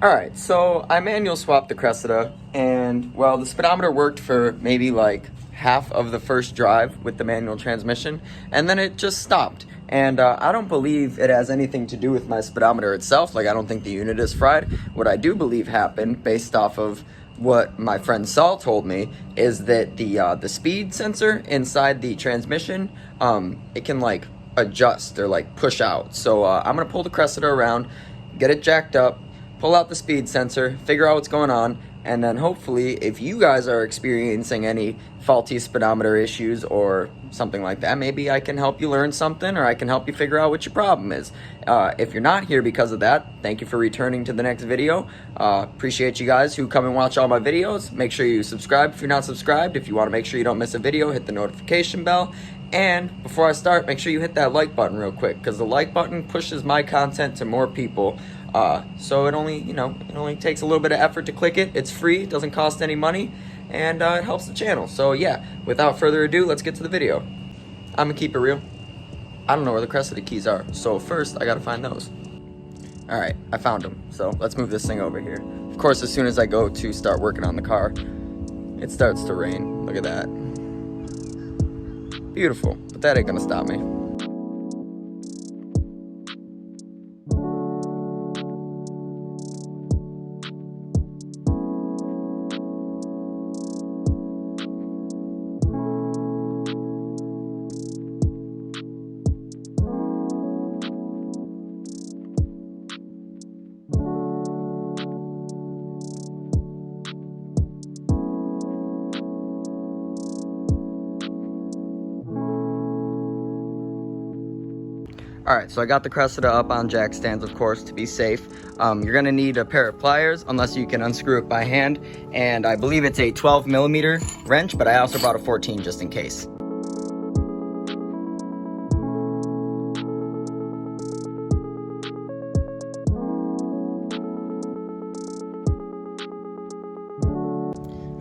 Alright, so I manual swapped the Cressida, and well, the speedometer worked for maybe like half of the first drive with the manual transmission, and then it just stopped. And I don't believe it has anything to do with my speedometer itself. Like, I don't think the unit is fried. What I do believe happened, based off of what my friend Saul told me, is that the speed sensor inside the transmission, it can like adjust or like push out. So I'm gonna pull the Cressida around, get it jacked up, pull out the speed sensor, figure out what's going on, and then hopefully if you guys are experiencing any faulty speedometer issues or something like that, maybe I can help you learn something, or I can help you figure out what your problem is. If you're not here because of that, thank you for returning to the next video. Appreciate you guys who come and watch all my videos. Make sure you subscribe if you're not subscribed. If you want to make sure you don't miss a video, hit the notification bell. And before I start, make sure you hit that like button real quick, because the like button pushes my content to more people. So it only takes a little bit of effort to click it. It's free, it doesn't cost any money, and it helps the channel. So yeah, without further ado, let's get to the video. I'm gonna keep it real. I don't know where the Cressida keys are, so first I gotta find those. Alright, I found them. So let's move this thing over here. Of course, as soon as I go to start working on the car, it starts to rain. Look at that. Beautiful, but that ain't gonna stop me. Alright, so I got the Cressida up on jack stands, of course, to be safe. You're going to need a pair of pliers, unless you can unscrew it by hand. And I believe it's a 12mm wrench, but I also brought a 14 just in case.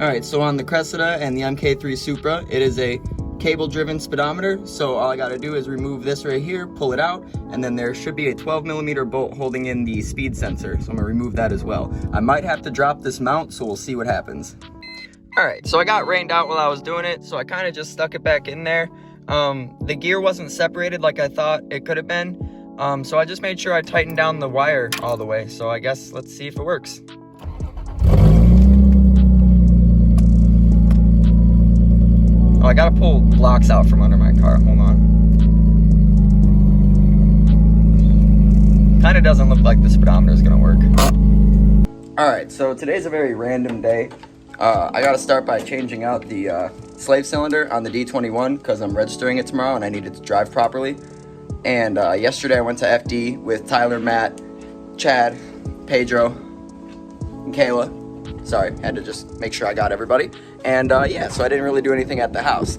Alright, so on the Cressida and the MK3 Supra, it is a cable-driven speedometer, so all I gotta do is remove this right here, pull it out, and then there should be a 12mm bolt holding in the speed sensor, so I'm gonna remove that as well. I might have to drop this mount, so we'll see what happens. Alright, so I got rained out while I was doing it, so I kind of just stuck it back in there. The gear wasn't separated like I thought it could have been, so I just made sure I tightened down the wire all the way, so I guess let's see if it works. Oh, I gotta pull blocks out from under my car. Hold on. Kinda doesn't look like the speedometer is gonna work. Alright, so today's a very random day. I gotta start by changing out the slave cylinder on the D21 because I'm registering it tomorrow and I need it to drive properly. And yesterday I went to FD with Tyler, Matt, Chad, Pedro, and Kayla. Sorry, had to just make sure I got everybody. And yeah, so I didn't really do anything at the house.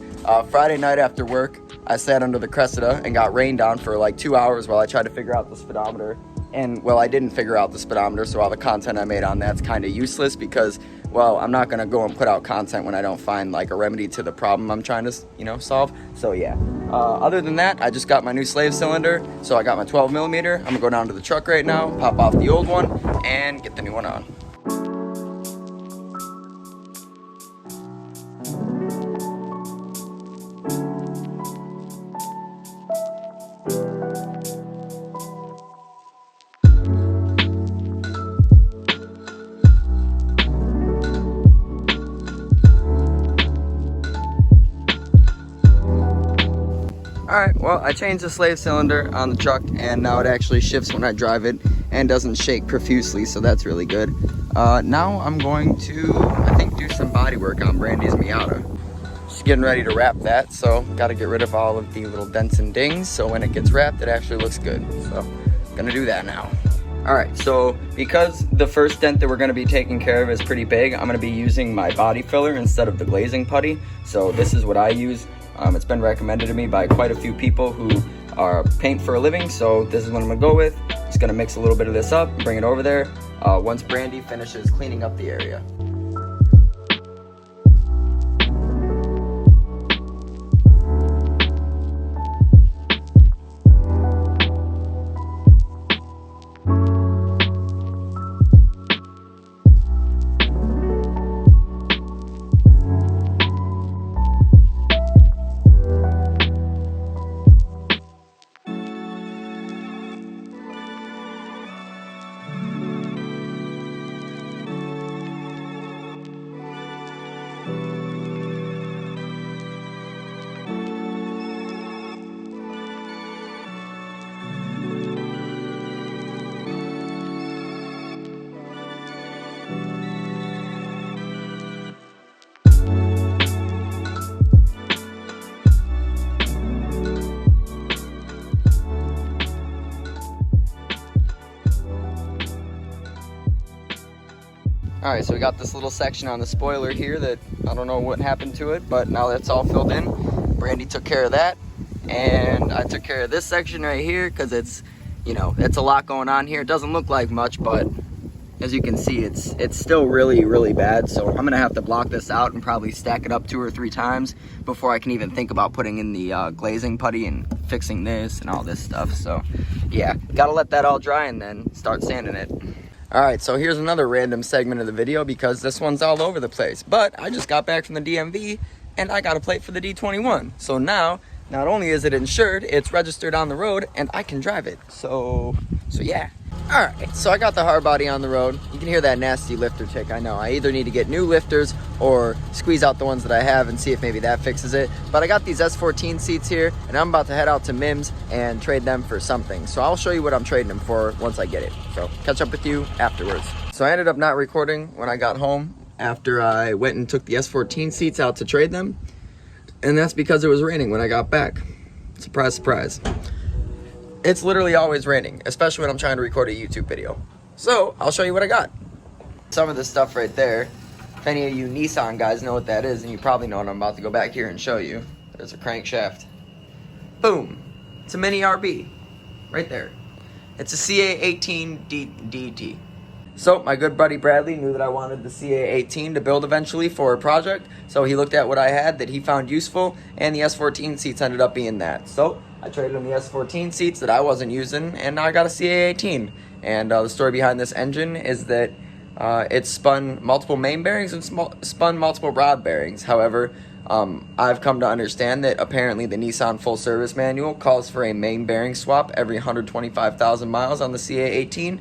Friday night after work, I sat under the Cressida and got rained on for like 2 hours while I tried to figure out the speedometer. And well, I didn't figure out the speedometer, so all the content I made on that's kind of useless because, well, I'm not gonna go and put out content when I don't find like a remedy to the problem I'm trying to, solve. So yeah. Other than that, I just got my new slave cylinder, so I got my 12mm. I'm gonna go down to the truck right now, pop off the old one, and get the new one on. Alright, well, I changed the slave cylinder on the truck and now it actually shifts when I drive it and doesn't shake profusely, so that's really good. Now I'm going to, I think, do some body work on Brandy's Miata. She's getting ready to wrap that, so gotta get rid of all of the little dents and dings so when it gets wrapped it actually looks good. So, gonna do that now. Alright, so because the first dent that we're going to be taking care of is pretty big, I'm going to be using my body filler instead of the glazing putty. So this is what I use. It's been recommended to me by quite a few people who are paint for a living, so this is what I'm going to go with. Just going to mix a little bit of this up, bring it over there once Brandy finishes cleaning up the area. All right, so we got this little section on the spoiler here that I don't know what happened to it, but now that's all filled in. Brandy took care of that, and I took care of this section right here because it's, you know, it's a lot going on here. It doesn't look like much, but as you can see, it's still really bad. So I'm gonna have to block this out and probably stack it up 2 or 3 times before I can even think about putting in the glazing putty and fixing this and all this stuff. So yeah, gotta let that all dry and then start sanding it. All right, so here's another random segment of the video because this one's all over the place. But I just got back from the DMV and I got a plate for the D21. So now, not only is it insured, it's registered on the road and I can drive it. So yeah. All right, so I got the hardbody on the road. You can hear that nasty lifter tick, I know. I either need to get new lifters or squeeze out the ones that I have and see if maybe that fixes it. But I got these S14 seats here, and I'm about to head out to Mims and trade them for something. So I'll show you what I'm trading them for once I get it. So catch up with you afterwards. So I ended up not recording when I got home after I went and took the S14 seats out to trade them. And that's because it was raining when I got back. Surprise, surprise. It's literally always raining, especially when I'm trying to record a YouTube video. So I'll show you what I got. Some of this stuff right there, if any of you Nissan guys know what that is, and you probably know what I'm about to go back here and show you. There's a crankshaft. Boom. It's a mini RB. Right there. It's a CA18 DT. So my good buddy Bradley knew that I wanted the CA18 to build eventually for a project. So he looked at what I had that he found useful, and the S14 seats ended up being that. So I traded him the S14 seats that I wasn't using, and now I got a CA18. And the story behind this engine is that it spun multiple main bearings and spun multiple rod bearings. However, I've come to understand that apparently the Nissan full service manual calls for a main bearing swap every 125,000 miles on the CA18,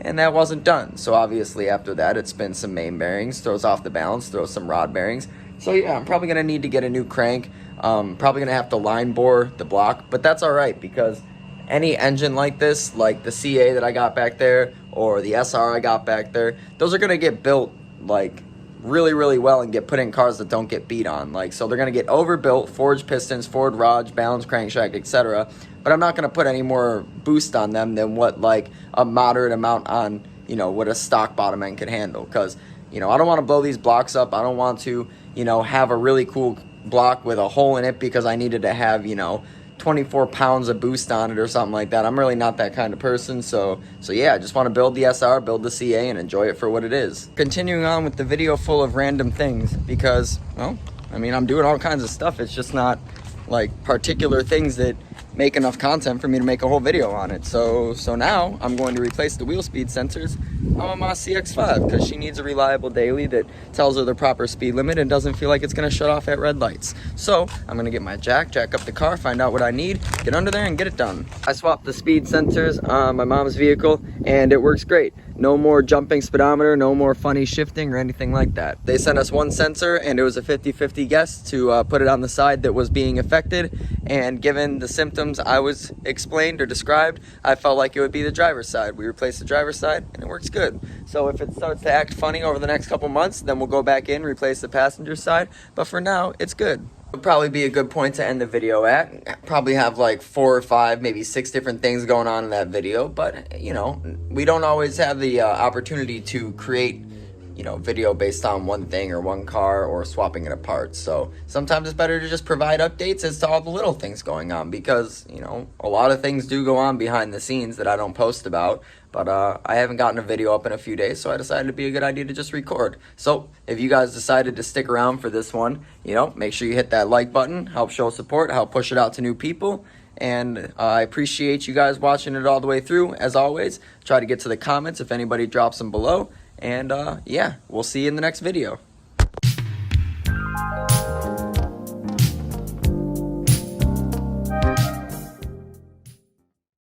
and that wasn't done. So obviously after that, it spins some main bearings, throws off the balance, throws some rod bearings. So yeah, I'm probably gonna need to get a new crank. Probably gonna have to line bore the block, but that's all right because any engine like this, like the CA that I got back there or the SR I got back there, those are gonna get built like really well and get put in cars that don't get beat on. Like, so they're gonna get overbuilt, forged pistons, forward rods, balanced crankshaft, etc. But I'm not gonna put any more boost on them than what like a moderate amount on, you know, what a stock bottom end can handle. Because, you know, I don't want to blow these blocks up. I don't want to, you know, have a really cool block with a hole in it because I needed to have, you know, 24 pounds of boost on it or something like that. I'm really not that kind of person. So yeah, I just want to build the SR, build the CA, and enjoy it for what it is. Continuing on with the video full of random things because, well, I mean, I'm doing all kinds of stuff. It's just not like particular things that make enough content for me to make a whole video on it. So now I'm going to replace the wheel speed sensors on my CX-5 because she needs a reliable daily that tells her the proper speed limit and doesn't feel like it's going to shut off at red lights. So I'm going to get my jack up the car, find out what I need, get under there and get it done. I swapped the speed sensors on my mom's vehicle and it works great. No more jumping speedometer, no more funny shifting or anything like that. They sent us one sensor and it was a 50-50 guess to put it on the side that was being affected, and given the symptoms I was explained or described, I felt like it would be the driver's side. We replaced the driver's side and it works good. So if it starts to act funny over the next couple months, then we'll go back in, replace the passenger side, but for now, it's good. Would probably be a good point to end the video at. Probably have like 4 or 5, maybe 6 different things going on in that video, but you know, we don't always have the opportunity to create, you know, video based on one thing or one car or swapping it apart. So sometimes it's better to just provide updates as to all the little things going on because, you know, a lot of things do go on behind the scenes that I don't post about. But I haven't gotten a video up in a few days, so I decided it'd be a good idea to just record. So if you guys decided to stick around for this one, you know, make sure you hit that like button, help show support, help push it out to new people. And I appreciate you guys watching it all the way through. As always, try to get to the comments if anybody drops them below. And yeah, we'll see you in the next video.